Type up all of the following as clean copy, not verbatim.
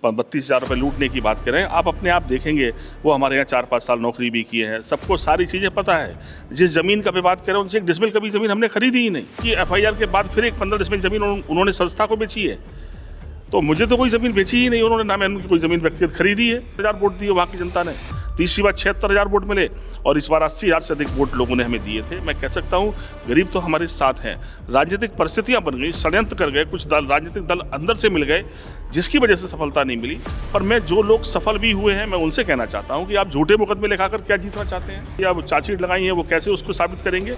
32,000 रुपये लूटने की बात करें, आप अपने आप देखेंगे वो हमारे यहाँ 4-5 साल नौकरी भी किए हैं, सबको सारी चीज़ें पता है। जिस ज़मीन का भी बात करें उनसे 1 डिसमिल कभी ज़मीन हमने खरीदी ही नहीं कि एफआईआर के बाद फिर एक 15 डिसमिल ज़मीन उन्होंने संस्था को बेची है। तो मुझे तो कोई ज़मीन बेची ही नहीं उन्होंने, ना मैंने उनकी कोई ज़मीन व्यक्तिगत खरीदी है। 1000 वोट दिए वहाँ की जनता ने, तीसरी बार 76,000 वोट मिले और इस बार 80,000 से अधिक वोट लोगों ने हमें दिए थे। मैं कह सकता हूँ गरीब तो हमारे साथ हैं। राजनीतिक परिस्थितियाँ बन गई, षड्यंत्र कर गए, कुछ राजनीतिक दल अंदर से मिल गए जिसकी वजह से सफलता नहीं मिली। पर मैं जो लोग सफल भी हुए हैं मैं उनसे कहना चाहता हूँ कि आप झूठे मुकदमे लिखाकर क्या जीतना चाहते हैं, या वो चार्जशीट लगाई है वो कैसे उसको साबित करेंगे।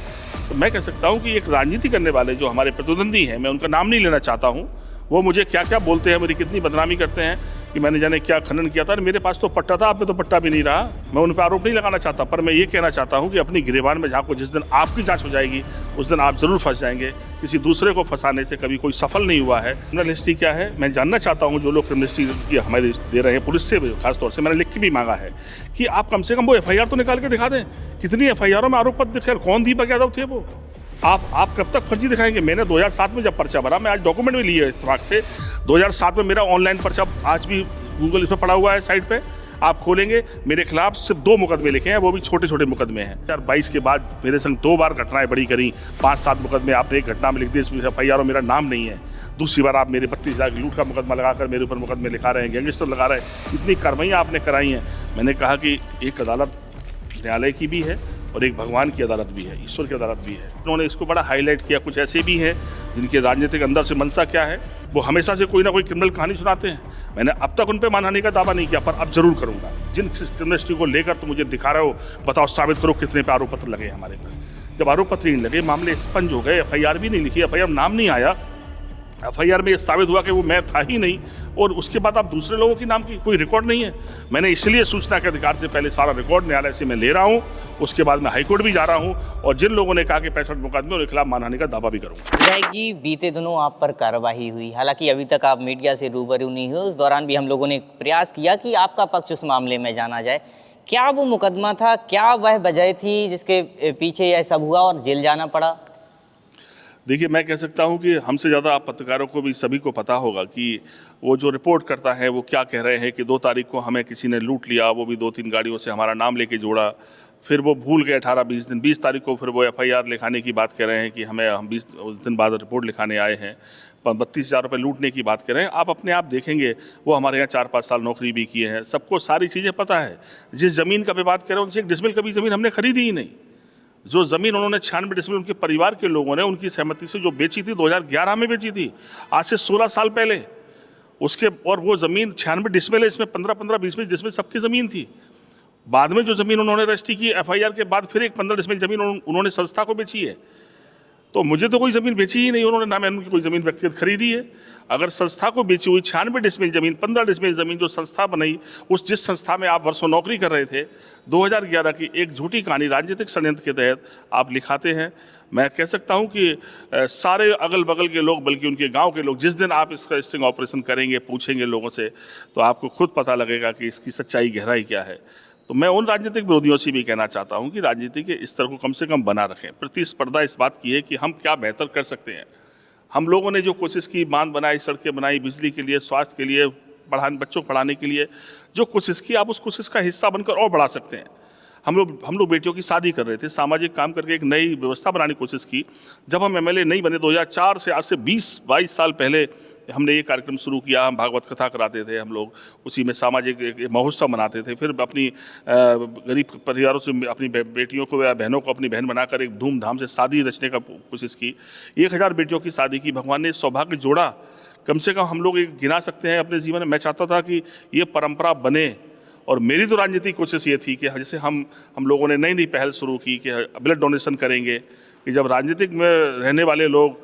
तो मैं कह सकता हूँ कि एक राजनीति करने वाले जो हमारे प्रतिद्वंदी हैं, मैं उनका नाम नहीं लेना चाहता हूँ, वो मुझे क्या क्या बोलते हैं, मेरी कितनी बदनामी करते हैं कि मैंने जाने क्या खनन किया था। मेरे पास तो पट्टा था, आप पे तो पट्टा भी नहीं रहा। मैं उन पर आरोप नहीं लगाना चाहता, पर मैं ये कहना चाहता हूँ कि अपनी गिरेबान में झांको। जिस दिन आपकी जांच हो जाएगी उस दिन आप जरूर फंस जाएंगे। किसी दूसरे को फंसाने से कभी कोई सफल नहीं हुआ है। क्रिमिनल हिस्ट्री क्या है मैं जानना चाहता हूँ। जो लोग क्रिमिनल हिस्ट्री हमारे दे रहे हैं, पुलिस से खासतौर से मैंने लिख के भी मांगा है कि आप कम से कम वो एफआईआर तो निकाल के दिखा दें। कितनी एफआईआरों में आरोप पत्र दिखे, कौन दीपक यादव थे वो। आप कब तक फर्जी दिखाएंगे। मैंने 2007 में जब पर्चा भरा, मैं आज डॉक्यूमेंट में लिए इत्तेफाक से, 2007 में मेरा ऑनलाइन पर्चा आज भी गूगल इस पर पड़ा हुआ है साइट पे, आप खोलेंगे मेरे खिलाफ सिर्फ 2 मुकदमे लिखे हैं, वो भी छोटे छोटे मुकदमे हैं। 2022 के बाद मेरे संग 2 बार घटनाएं बड़ी करी, 5-7 मुकदमे आपने एक घटना में लिख दिए, इसमें एफआईआर और मेरा नाम नहीं है। दूसरी बार आप मेरे 32,000 की लूट का मुकदमा लगाकर मेरे ऊपर मुकदमे लिखा रहे हैं, गैंगस्टर लगा रहे हैं। इतनी कार्रवाइयाँ आपने कराई हैं। मैंने कहा कि एक अदालत न्यायालय की भी है और एक भगवान की अदालत भी है, ईश्वर की अदालत भी है। उन्होंने इसको बड़ा हाईलाइट किया। कुछ ऐसे भी हैं जिनके राजनीतिक अंदर से मंशा क्या है, वो हमेशा से कोई ना कोई क्रिमिनल कहानी सुनाते हैं। मैंने अब तक उन पर मानहानि का दावा नहीं किया, पर अब जरूर करूंगा। जिन क्रिमिनल हिस्ट्री को लेकर तो मुझे दिखा रहे हो, बताओ, साबित करो कितने पे आरोप पत्र लगे हमारे पास। जब आरोप पत्र नहीं लगे, मामले स्पंज हो गए, एफआईआर भी नहीं लिखी, एफआईआर नाम नहीं आया, एफआईआर में ये साबित हुआ कि वो मैं था ही नहीं, और उसके बाद आप दूसरे लोगों के नाम की कोई रिकॉर्ड नहीं है। मैंने इसलिए सूचना के अधिकार से पहले सारा रिकॉर्ड न्यायालय से मैं ले रहा हूँ, उसके बाद मैं हाईकोर्ट भी जा रहा हूँ, और जिन लोगों ने कहा कि 65 मुकदमे उनके खिलाफ मानहानि का दावा भी करूँगा। विधायक जी, बीते दिनों आप पर कार्रवाई हुई, हालांकि अभी तक आप मीडिया से रूबरू नहीं हुए। उस दौरान भी हम लोगों ने प्रयास किया कि आपका पक्ष उस मामले में जाना जाए। क्या वो मुकदमा था, क्या वह वजह थी जिसके पीछे यह सब हुआ और जेल जाना पड़ा? देखिए, मैं कह सकता हूं कि हमसे ज़्यादा आप पत्रकारों को भी सभी को पता होगा कि वो जो रिपोर्ट करता है वो क्या कह रहे हैं कि 2 तारीख को हमें किसी ने लूट लिया, वो भी 2-3 गाड़ियों से हमारा नाम लेके जोड़ा, फिर वो भूल गए 18-20 दिन, 20 तारीख को फिर वो एफआईआर लिखाने की बात कर रहे हैं कि हम 20 दिन बाद रिपोर्ट लिखाने आए हैं। 32,000 रुपये लूटने की बात कर रहे हैं। आप अपने आप देखेंगे वो हमारे यहाँ 4-5 साल नौकरी भी किए हैं, सबको सारी चीज़ें पता है। जिस ज़मीन का भी बात करें उनसे 1 डिसमिल कभी ज़मीन हमने खरीदी ही नहीं। जो ज़मीन उन्होंने 96 डिसमिल उनके परिवार के लोगों ने उनकी सहमति से जो बेची थी, 2011 में बेची थी, आज से 16 साल पहले उसके। और वो ज़मीन 96 डिसमिल है, इसमें 15-15, 20-20 डिसमिल सबकी ज़मीन थी। बाद में जो ज़मीन उन्होंने रजिस्ट्री की एफआईआर के बाद, फिर एक 15 डिसमिल ज़मीन उन्होंने संस्था को बेची है। तो मुझे तो कोई ज़मीन बेची ही नहीं उन्होंने, ना मैंने उनकी कोई ज़मीन व्यक्तिगत खरीदी है। अगर संस्था को बेची हुई 96 डिसमिल ज़मीन, 15 डिसमिल ज़मीन जो संस्था बनाई, उस जिस संस्था में आप वर्षों नौकरी कर रहे थे, 2011 की एक झूठी कहानी राजनीतिक षड्यंत्र के तहत आप लिखाते हैं। मैं कह सकता हूं कि सारे अगल बगल के लोग, बल्कि उनके गांव के लोग, जिस दिन आप इसका स्टिंग ऑपरेशन करेंगे, पूछेंगे लोगों से, तो आपको खुद पता लगेगा कि इसकी सच्चाई गहराई क्या है। तो मैं उन राजनीतिक विरोधियों से भी कहना चाहता हूं कि राजनीति के स्तर को कम से कम बना रखें। प्रतिस्पर्धा इस बात की है कि हम क्या बेहतर कर सकते हैं। हम लोगों ने जो कोशिश की, बांध बनाई, सड़कें बनाई, बिजली के लिए, स्वास्थ्य के लिए, बच्चों को पढ़ाने के लिए जो कोशिश की, आप उस कोशिश का हिस्सा बनकर और बढ़ा सकते हैं। हम लोग बेटियों की शादी कर रहे थे, सामाजिक काम करके एक नई व्यवस्था बनाने की कोशिश की। जब हम एमएलए नहीं बने 2004 से, आज से 20-22 साल पहले हमने ये कार्यक्रम शुरू किया। हम भागवत कथा कराते थे, हम लोग उसी में सामाजिक एक महोत्सव मनाते थे। फिर अपनी गरीब परिवारों से अपनी बेटियों को या बहनों को अपनी बहन बनाकर एक धूमधाम से शादी रचने का कोशिश की। 1000 बेटियों की शादी की। भगवान ने सौभाग्य जोड़ा। कम से कम हम लोग एक गिना सकते हैं अपने जीवन में। मैं चाहता था कि ये परंपरा बने, और मेरी तो राजनीतिक कोशिश ये थी कि जैसे हम लोगों ने नई पहल शुरू की कि ब्लड डोनेशन करेंगे, कि जब राजनीतिक में रहने वाले लोग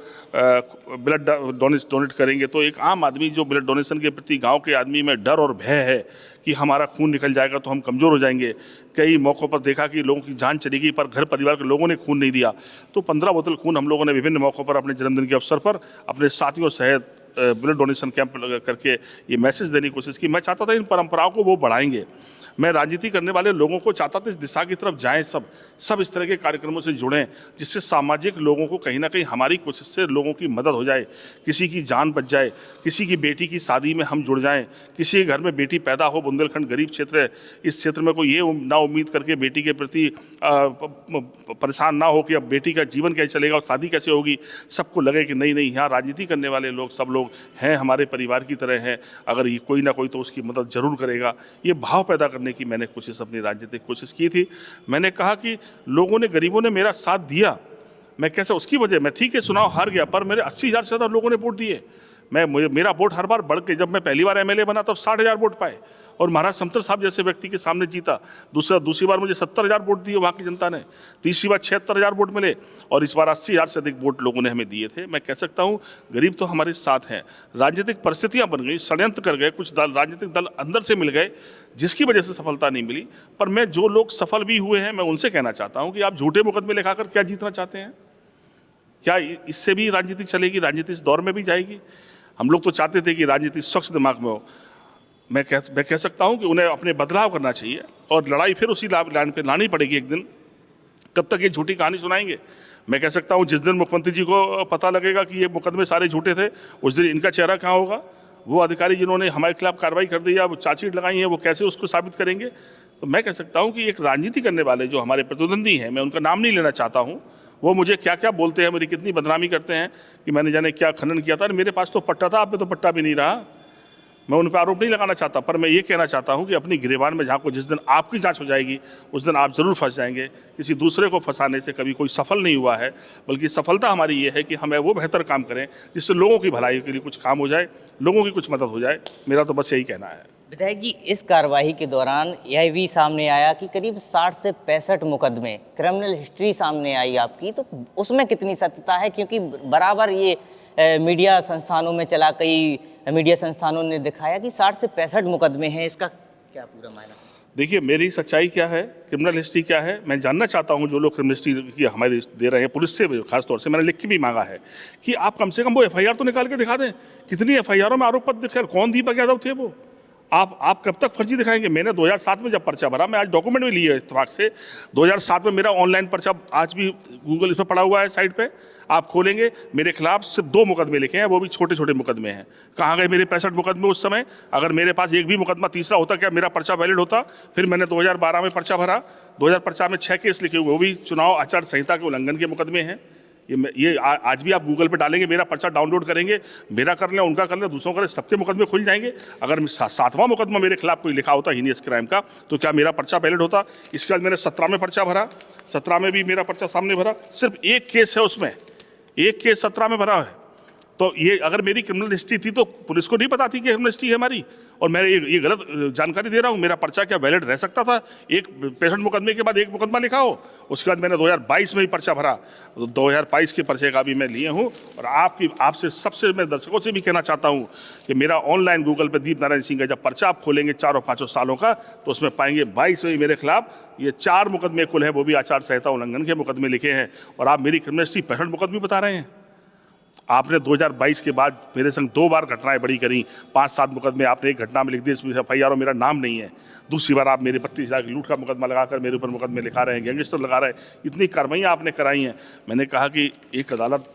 ब्लड डोनेट करेंगे तो एक आम आदमी जो ब्लड डोनेशन के प्रति, गांव के आदमी में डर और भय है कि हमारा खून निकल जाएगा तो हम कमज़ोर हो जाएंगे। कई मौक़ों पर देखा कि लोगों की जान चली गई, पर घर परिवार के लोगों ने खून नहीं दिया। तो 15 बोतल खून हम लोगों ने विभिन्न मौक़ों पर, अपने जन्मदिन के अवसर पर अपने साथियों सहित ब्लड डोनेशन कैंप करके ये मैसेज देने की कोशिश की। मैं चाहता था इन परंपराओं को वो बढ़ाएंगे। मैं राजनीति करने वाले लोगों को चाहता था इस दिशा की तरफ जाएं, सब इस तरह के कार्यक्रमों से जुड़ें, जिससे सामाजिक लोगों को कहीं ना कहीं हमारी कोशिश से लोगों की मदद हो जाए, किसी की जान बच जाए, किसी की बेटी की शादी में हम जुड़ जाएं, किसी के घर में बेटी पैदा हो, बुंदेलखंड गरीब क्षेत्र है, इस क्षेत्र में कोई ये ना उम्मीद करके बेटी के प्रति परेशान ना हो कि अब बेटी का जीवन कैसे चलेगा और शादी कैसे होगी। सबको लगे कि नहीं नहीं, यहाँ राजनीति करने वाले लोग सब लोग हैं, हमारे परिवार की तरह हैं, अगर ये कोई ना कोई तो उसकी मदद जरूर करेगा। ये भाव पैदा करने की मैंने कोशिश, अपनी राजनीतिक कोशिश की थी। मैंने कहा कि लोगों ने, गरीबों ने मेरा साथ दिया, मैं कैसे उसकी वजह, मैं ठीक है चुनाव हार गया, पर मेरे 80,000 से ज़्यादा लोगों ने वोट दिए। मेरा वोट हर बार बढ़ के, जब मैं पहली बार एमएलए बना तब 60,000 वोट पाए और महाराज समतर साहब जैसे व्यक्ति के सामने जीता। दूसरी बार मुझे 70,000 वोट दिए वहाँ की जनता ने, तीसरी बार 76,000 वोट मिले और इस बार 80,000 से अधिक वोट लोगों ने हमें दिए थे। मैं कह सकता हूँ गरीब तो हमारे साथ हैं। राजनीतिक परिस्थितियाँ बन गई, षड्यंत्र कर गए, कुछ राजनीतिक दल अंदर से मिल गए जिसकी वजह से सफलता नहीं मिली। पर मैं, जो लोग सफल भी हुए हैं, मैं उनसे कहना चाहता हूँ कि आप झूठे मुकदमे लिखाकर क्या जीतना चाहते हैं? क्या इससे भी राजनीति चलेगी? राजनीति इस दौर में भी जाएगी? हम लोग तो चाहते थे कि राजनीति स्वच्छ दिमाग में हो। मैं कह सकता हूं कि उन्हें अपने बदलाव करना चाहिए और लड़ाई फिर उसी लाइन पे लानी पड़ेगी एक दिन। कब तक ये झूठी कहानी सुनाएंगे? मैं कह सकता हूं जिस दिन मुख्यमंत्री जी को पता लगेगा कि ये मुकदमे सारे झूठे थे, उस दिन इनका चेहरा कहाँ होगा? वो अधिकारी जिन्होंने हमारे खिलाफ कार्रवाई कर दी या चार्जशीट लगाई है, वो कैसे उसको साबित करेंगे? तो मैं कह सकता हूँ कि एक राजनीति करने वाले जो हमारे प्रतिद्वंदी हैं, मैं उनका नाम नहीं लेना चाहता हूँ, वो मुझे क्या क्या बोलते हैं, मेरी कितनी बदनामी करते हैं कि मैंने जाने क्या खनन किया था। मेरे पास तो पट्टा था, आप पे तो पट्टा भी नहीं रहा। मैं उन पर आरोप नहीं लगाना चाहता, पर मैं ये कहना चाहता हूँ कि अपनी गिरेबान में झांको। जिस दिन आपकी जांच हो जाएगी उस दिन आप ज़रूर फंस जाएंगे। किसी दूसरे को फंसाने से कभी कोई सफल नहीं हुआ है, बल्कि सफलता हमारी ये है कि हमें वो बेहतर काम करें जिससे लोगों की भलाई के लिए कुछ काम हो जाए, लोगों की कुछ मदद हो जाए। मेरा तो बस यही कहना है। विधायक जी, इस कार्यवाही के दौरान यह भी सामने आया कि करीब 60 से 65 मुकदमे, क्रिमिनल हिस्ट्री सामने आई आपकी, तो उसमें कितनी सत्यता है? क्योंकि बराबर ये मीडिया संस्थानों में चला, कई मीडिया संस्थानों ने दिखाया कि 60 से 65 मुकदमे हैं, इसका क्या पूरा मायना? देखिए, मेरी सच्चाई क्या है, क्रिमिनल हिस्ट्री क्या है, मैं जानना चाहता हूं। जो लोग क्रिमिनल हिस्ट्री की हमारे दे रहे हैं, पुलिस से खास तौर से मैंने लिख के भी मांगा है कि आप कम से कम वो एफआईआर तो निकाल के दिखा दें। कितनी एफआईआरों में आरोप पत्र दिखे, कौन दीपक यादव थे वो? आप कब तक फर्जी दिखाएंगे? मैंने 2007 में जब पर्चा भरा, मैं आज डॉक्यूमेंट में लिए इत्तेफाक से, 2007 में मेरा ऑनलाइन पर्चा आज भी गूगल इस पर पड़ा हुआ है, साइट पे आप खोलेंगे, मेरे खिलाफ सिर्फ 2 मुकदमे लिखे हैं, वो भी छोटे छोटे मुकदमे हैं। कहाँ गए मेरे 65 मुकदमे उस समय? अगर मेरे पास एक भी मुकदमा तीसरा होता, क्या मेरा पर्चा वैलिड होता? फिर मैंने 2012 में पर्चा भरा, 2000 में 6 केस लिखे हुए, वो भी चुनाव आचार संहिता के उल्लंघन के मुकदमे हैं। आज भी आप गूगल पे डालेंगे, मेरा पर्चा डाउनलोड करेंगे, मेरा कर लें, उनका कर लें, दूसरों कर लें, सबके मुकदमे खुल जाएंगे। अगर 7वां मुकदमा मेरे खिलाफ कोई लिखा होता हीनियस क्राइम का, तो क्या मेरा पर्चा वैलिड होता? इसके बाद मैंने 17 में पर्चा भरा, 17 में भी मेरा पर्चा सामने भरा, सिर्फ एक केस है उसमें, एक केस 17 में भरा है। तो ये अगर मेरी क्रिमिनल हिस्ट्री थी तो पुलिस को नहीं पता थी कि क्रिमिनल हिस्ट्री है हमारी, और मैं ये गलत जानकारी दे रहा हूँ। मेरा पर्चा क्या वैलिड रह सकता था? एक 65 मुकदमे के बाद एक मुकदमा लिखा हो। उसके बाद मैंने 2022 में ही पर्चा भरा, 2022 के पर्चे का भी मैं लिए हूँ। और आपसे सबसे, मैं दर्शकों से भी कहना चाहता हूँ कि मेरा ऑनलाइन गूगल पे दीप नारायण सिंह का जब पर्चा आप खोलेंगे 4 और 5 सालों का, तो उसमें पाएंगे 22 में मेरे खिलाफ ये 4 मुकदमे कुल हैं, वो भी आचार संहिता उल्लंघन के मुकदमे लिखे हैं। और आप मेरी क्रिमिनल हिस्ट्री 65 मुकदमे बता रहे हैं। आपने 2022 के बाद मेरे संग 2 बार घटनाएं बड़ी करी, 5-7 मुकदमे आपने एक घटना में लिख दिए, इसमें एफआईआर मेरा नाम नहीं है। दूसरी बार आप मेरे 32,000 की लूट का मुकदमा लगाकर मेरे ऊपर मुकदमे लिखा रहे हैं, गैंगस्टर लगा रहे हैं। इतनी कार्रवाइयाँ आपने कराई हैं। मैंने कहा कि एक अदालत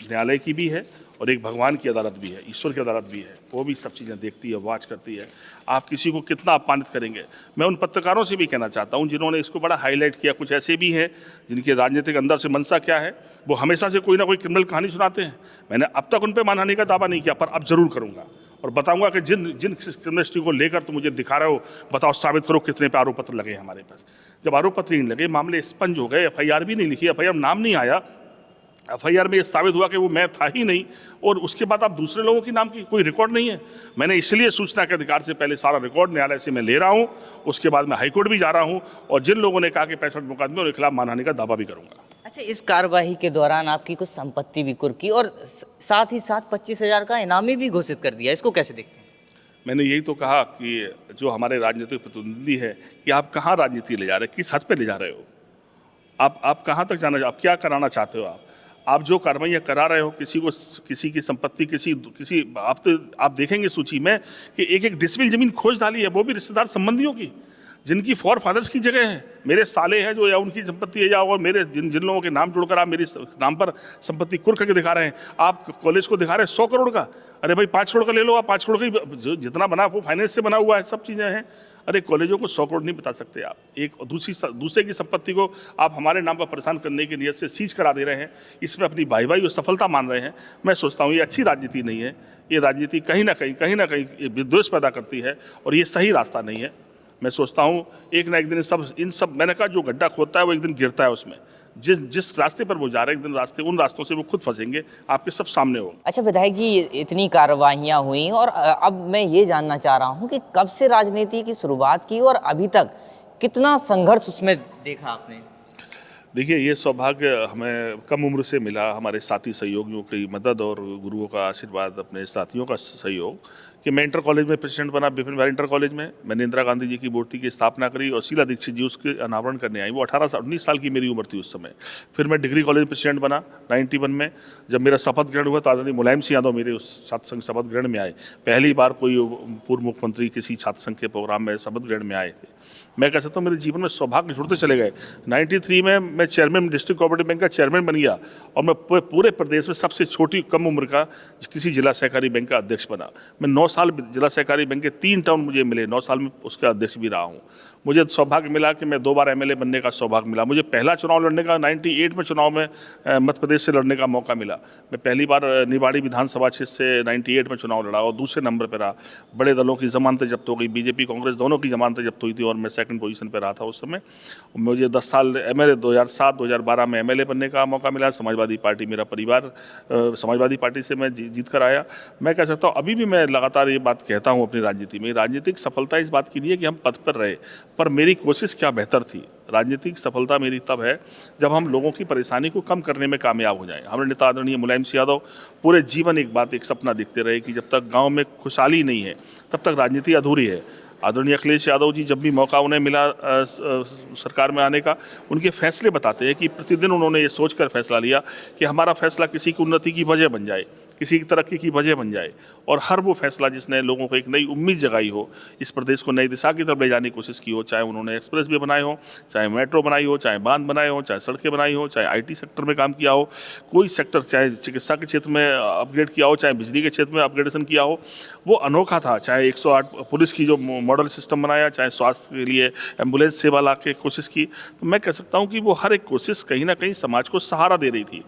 न्यायालय की भी है और एक भगवान की अदालत भी है, ईश्वर की अदालत भी है, वो भी सब चीज़ें देखती है, वाच करती है। आप किसी को कितना अपमानित करेंगे? मैं उन पत्रकारों से भी कहना चाहता हूं जिन्होंने इसको बड़ा हाईलाइट किया। कुछ ऐसे भी हैं जिनके राजनीतिक अंदर से मंशा क्या है, वो हमेशा से कोई ना कोई क्रिमिनल कहानी सुनाते हैं। मैंने अब तक उन पर मानहानि का दावा नहीं किया, पर अब जरूर करूंगा और बताऊंगा कि जिन क्रिमिनलिस्टी को लेकर तुम मुझे दिखा रहे हो, बताओ, साबित करो कितने पे आरोप पत्र लगे हमारे पास। जब आरोप पत्र नहीं लगे, मामले स्पंज हो गए, एफआईआर भी नहीं लिखी, एफआईआर नाम नहीं आया, एफआईआर में ये साबित हुआ कि वो मैं था ही नहीं, और उसके बाद आप दूसरे लोगों के नाम की कोई रिकॉर्ड नहीं है। मैंने इसलिए सूचना के अधिकार से पहले सारा रिकॉर्ड न्यायालय से मैं ले रहा हूं, उसके बाद मैं हाईकोर्ट भी जा रहा हूं, और जिन लोगों ने कहा कि 65 मुकदमे उनके खिलाफ मानहानि का दावा भी करूंगा। अच्छा, इस कार्यवाही के दौरान आपकी कुछ संपत्ति भी कुर्की और साथ ही साथ 25,000 का इनामी भी घोषित कर दिया, इसको कैसे देखते हैं? मैंने यही तो कहा कि जो हमारे राजनीतिक प्रतिद्वंदी है कि आप कहाँ राजनीति ले जा रहे हैं, किस हद पे ले जा रहे हो, आप कहाँ तक जाना, आप क्या कराना चाहते हो? आप जो कार्रवाइयाँ करा रहे हो, किसी की संपत्ति, किसी आप देखेंगे सूची में कि एक एक डिसमिल जमीन खोज डाली है, वो भी रिश्तेदार संबंधियों की, जिनकी फॉर फादर्स की जगह है, मेरे साले हैं जो, या उनकी संपत्ति है, या और मेरे जिन लोगों के नाम जोड़कर आप मेरी नाम पर संपत्ति कुर्क करके दिखा रहे हैं। आप कॉलेज को दिखा रहे हैं 100 करोड़ का, अरे भाई 5 करोड़ का ले लो, आप 5 करोड़ का जितना बना वो फाइनेंस से बना हुआ है, सब चीज़ें हैं। अरे कॉलेजों को 100 करोड़ नहीं बता सकते आप। एक दूसरे की संपत्ति को आप हमारे नाम पर परेशान करने की नीयत से सीज करा दे रहे हैं, इसमें अपनी भाई और सफलता मान रहे हैं। मैं सोचता हूँ ये अच्छी राजनीति नहीं है। ये राजनीति कहीं ना कहीं विद्वेष पैदा करती है, और ये सही रास्ता नहीं है। मैं सोचता हूँ एक ना एक दिन इन सब मैंने कहा, जो गड्ढा खोदता है वो एक दिन गिरता है उसमें। जिस रास्ते पर वो जा रहे हैं, एक दिन उन रास्तों से वो खुद फंसेंगे, आपके सब सामने होगा। अच्छा विधायक जी, इतनी कार्रवाइयाँ हुई और अब मैं ये जानना चाह रहा हूँ कि कब से राजनीति की शुरुआत की और अभी तक कितना संघर्ष उसमें देखा आपने? देखिए, ये सौभाग्य हमें कम उम्र से मिला, हमारे साथी सहयोगियों की मदद और गुरुओं का आशीर्वाद, अपने साथियों का सहयोग, कि मैं इंटर कॉलेज में प्रेसिडेंट बना। बिपिन भाई इंटर कॉलेज में मैंने इंदिरा गांधी जी की मूर्ति की स्थापना करी और शीला दीक्षित जी उसके अनावरण करने आई। वो 19 साल की मेरी उम्र थी उस समय। फिर मैं डिग्री कॉलेज प्रेसिडेंट बना 91 में। जब मेरा शपथ ग्रहण हुआ तो आदरणीय मुलायम सिंह यादव मेरे उस छात्र संघ शपथ ग्रहण में आए। पहली बार कोई पूर्व मुख्यमंत्री किसी छात्र संघ के प्रोग्राम में शपथ ग्रहण में आए थे। मैं कह सकता हूँ मेरे जीवन में सौभाग्य जुड़ते चले गए। 93 में मैं चेयरमैन, डिस्ट्रिक्ट कोऑपरेटिव बैंक का चेयरमैन बन गया, और मैं पूरे प्रदेश में सबसे छोटी कम उम्र का किसी जिला सहकारी बैंक का अध्यक्ष बना। मैं 9 साल जिला सहकारी बैंक के 3 टर्म मुझे मिले, 9 साल में उसका अध्यक्ष भी रहा हूँ। मुझे सौभाग्य मिला कि मैं 2 बार एमएलए बनने का सौभाग्य मिला। मुझे पहला चुनाव लड़ने का 98 में चुनाव में मध्य प्रदेश से लड़ने का मौका मिला। मैं पहली बार निवाड़ी विधानसभा क्षेत्र से 98 में चुनाव लड़ा और दूसरे नंबर पर रहा। बड़े दलों की जमानतें जब्त हो गई, बीजेपी कांग्रेस दोनों की जमानतें जब्त हुई थी, और मैं सेकंड पोजीशन पर रहा था उस समय। मुझे 10 साल एमएलए 2007-2012 में एमएलए बनने का मौका मिला। समाजवादी पार्टी मेरा परिवार, समाजवादी पार्टी से मैं जीत कर आया। मैं कह सकता हूँ अभी भी मैं लगातार ये बात कहता हूँ अपनी राजनीति में, राजनीतिक सफलता इस बात की नहीं है कि हम पद पर रहे, पर मेरी कोशिश क्या बेहतर थी। राजनीतिक सफलता मेरी तब है जब हम लोगों की परेशानी को कम करने में कामयाब हो जाएं। हमारे नेता आदरणीय मुलायम सिंह यादव पूरे जीवन एक सपना देखते रहे कि जब तक गांव में खुशहाली नहीं है तब तक राजनीति अधूरी है। आदरणीय अखिलेश यादव जी, जब भी मौका उन्हें मिला सरकार में आने का, उनके फैसले बताते हैं कि प्रतिदिन उन्होंने ये सोचकर फैसला लिया कि हमारा फैसला किसी की उन्नति की वजह बन जाए, किसी की तरक्की की वजह बन जाए। और हर वो फैसला जिसने लोगों को एक नई उम्मीद जगाई हो, इस प्रदेश को नई दिशा की तरफ ले जाने की कोशिश की हो, चाहे उन्होंने एक्सप्रेस वे बनाए हो, चाहे मेट्रो बनाई हो, चाहे बांध बनाए हो, चाहे सड़कें बनाई हो, चाहे आईटी सेक्टर में काम किया हो, कोई सेक्टर, चाहे चिकित्सा के क्षेत्र में अपग्रेड किया हो, चाहे बिजली के क्षेत्र में अपग्रेडेशन किया हो, वो अनोखा था। चाहे 108 पुलिस की जो मॉडल सिस्टम बनाया, चाहे स्वास्थ्य के लिए एम्बुलेंस सेवा ला के कोशिश की, तो मैं कह सकता हूँ कि वो हर एक कोशिश कहीं ना कहीं समाज को सहारा दे रही थी,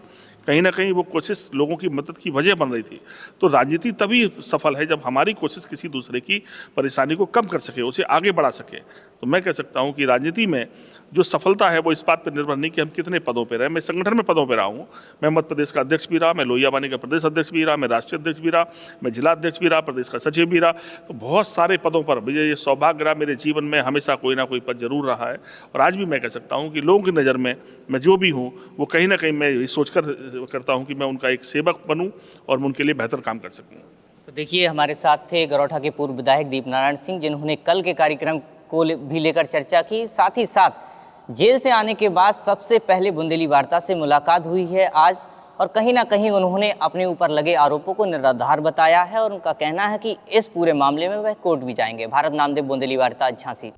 कहीं ना कहीं वो कोशिश लोगों की मदद की वजह बन रही थी। तो राजनीति तभी सफल है जब हमारी कोशिश किसी दूसरे की परेशानी को कम कर सके, उसे आगे बढ़ा सके। तो मैं कह सकता हूँ कि राजनीति में जो सफलता है वो इस बात पर निर्भर नहीं कि हम कितने पदों पर रहे। मैं संगठन में पदों पर रहा हूँ। मैं मध्य प्रदेश का अध्यक्ष भी रहा, मैं लोहियावानी का प्रदेश अध्यक्ष भी रहा, मैं राष्ट्रीय अध्यक्ष भी रहा, मैं जिला अध्यक्ष भी रहा, प्रदेश का सचिव भी रहा। तो बहुत सारे पदों पर मुझे ये सौभाग्य रहा। मेरे जीवन में हमेशा कोई ना कोई पद जरूर रहा है, और आज भी मैं कह सकता हूँ कि लोगों की नज़र में मैं जो भी हूँ वो कहीं ना कहीं मैं ये सोचकर करता हूँ कि मैं उनका एक सेवक बनूँ और मैं उनके लिए बेहतर काम कर सकूँ। तो देखिए, हमारे साथ थे गरौठा के पूर्व विधायक दीपनारायण सिंह, जिन्होंने कल के कार्यक्रम को भी लेकर चर्चा की। साथ ही साथ जेल से आने के बाद सबसे पहले बुंदेली वार्ता से मुलाकात हुई है आज, और कहीं ना कहीं उन्होंने अपने ऊपर लगे आरोपों को निराधार बताया है, और उनका कहना है कि इस पूरे मामले में वह कोर्ट भी जाएंगे। भारत नामदेव, बुंदेली वार्ता, झांसी।